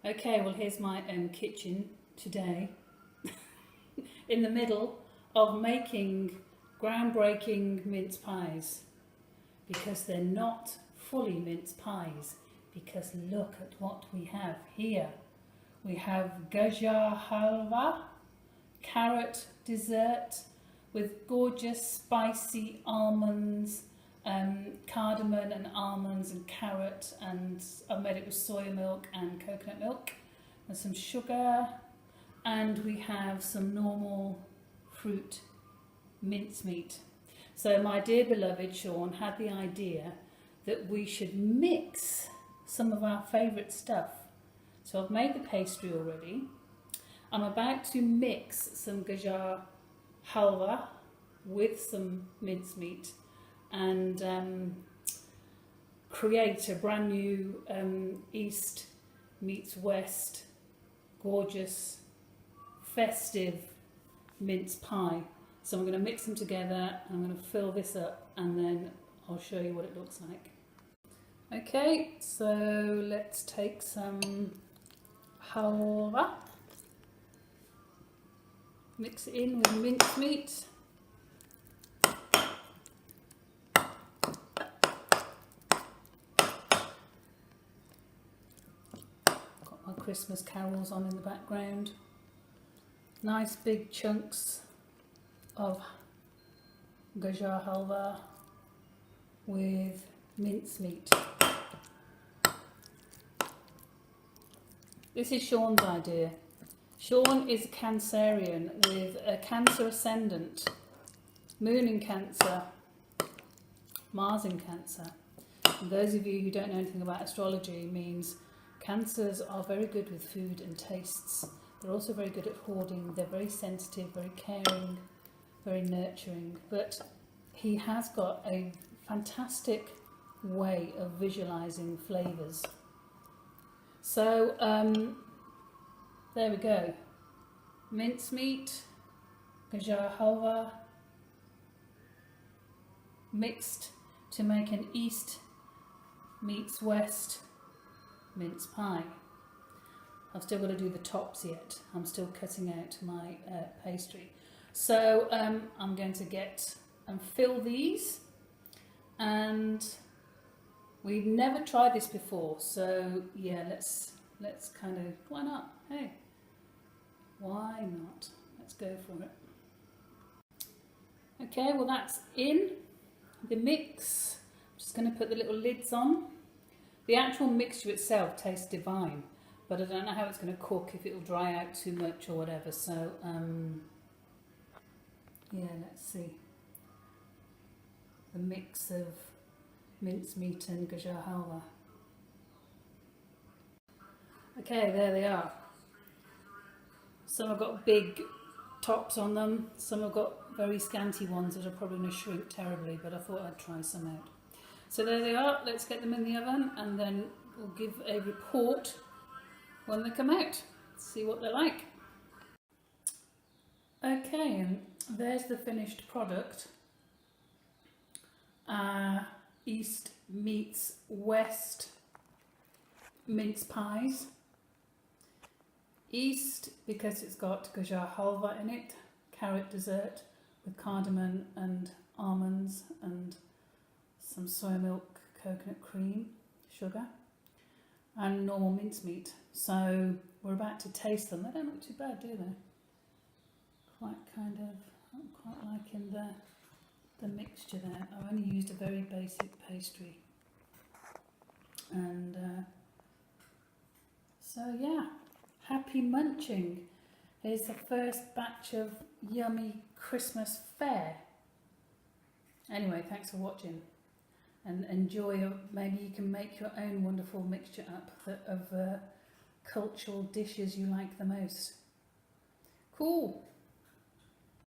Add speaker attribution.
Speaker 1: Okay, well here's my kitchen today in the middle of making groundbreaking mince pies, because they're not fully mince pies, because look at what we have here. We have Gajar Halwa, carrot dessert with gorgeous spicy almonds, cardamom and almonds and carrot, and I've made it with soya milk and coconut milk and some sugar, and we have some normal fruit mincemeat. So my dear beloved Sean had the idea that we should mix some of our favourite stuff. So I've made the pastry already. I'm about to mix some Gajar Halwa with some mincemeat and create a brand new East meets West gorgeous festive mince pie. So I'm going to mix them together, I'm going to fill this up, and then I'll show you what it looks like. Okay, so let's take some halwa, mix it in with mincemeat. Got my Christmas carols on in the background. Nice big chunks of Gajar Halwa with mincemeat. This is Sean's idea. Sean is a Cancerian with a Cancer ascendant, Moon in Cancer, Mars in Cancer. And those of you who don't know anything about astrology, means Cancers are very good with food and tastes. They're also very good at hoarding. They're very sensitive, very caring, very nurturing. But he has got a fantastic way of visualising flavours. So there we go. Mincemeat, Gajar Halwa, mixed to make an East meets West mince pie. I've still got to do the tops yet. I'm still cutting out my pastry. So I'm going to get and fill these, and we've never tried this before, so yeah, let's kind of, why not? Hey, why not? Let's go for it. Okay, well that's in the mix. I'm just going to put the little lids on. The actual mixture itself tastes divine, but I don't know how it's going to cook, if it'll dry out too much or whatever. So yeah, let's see. The mix of mincemeat and Gajar Halwa. Okay, there they are. Some have got big tops on them, some have got very scanty ones that are probably going to shrink terribly, but I thought I'd try some out. So there they are. Let's get them in the oven, and then we'll give a report when they come out. See what they're like. Okay, and there's the finished product. East meets West mince pies. East because it's got Gajar Halwa in it, carrot dessert with cardamom and almonds and some soy milk, coconut cream, sugar, and normal mincemeat. So we're about to taste them. They don't look too bad, do they? I'm quite liking the mixture there. I've only used a very basic pastry, and so yeah, happy munching. Here's the first batch of yummy Christmas fare. Anyway, thanks for watching, and enjoy. Maybe you can make your own wonderful mixture up of cultural dishes you like the most. Cool.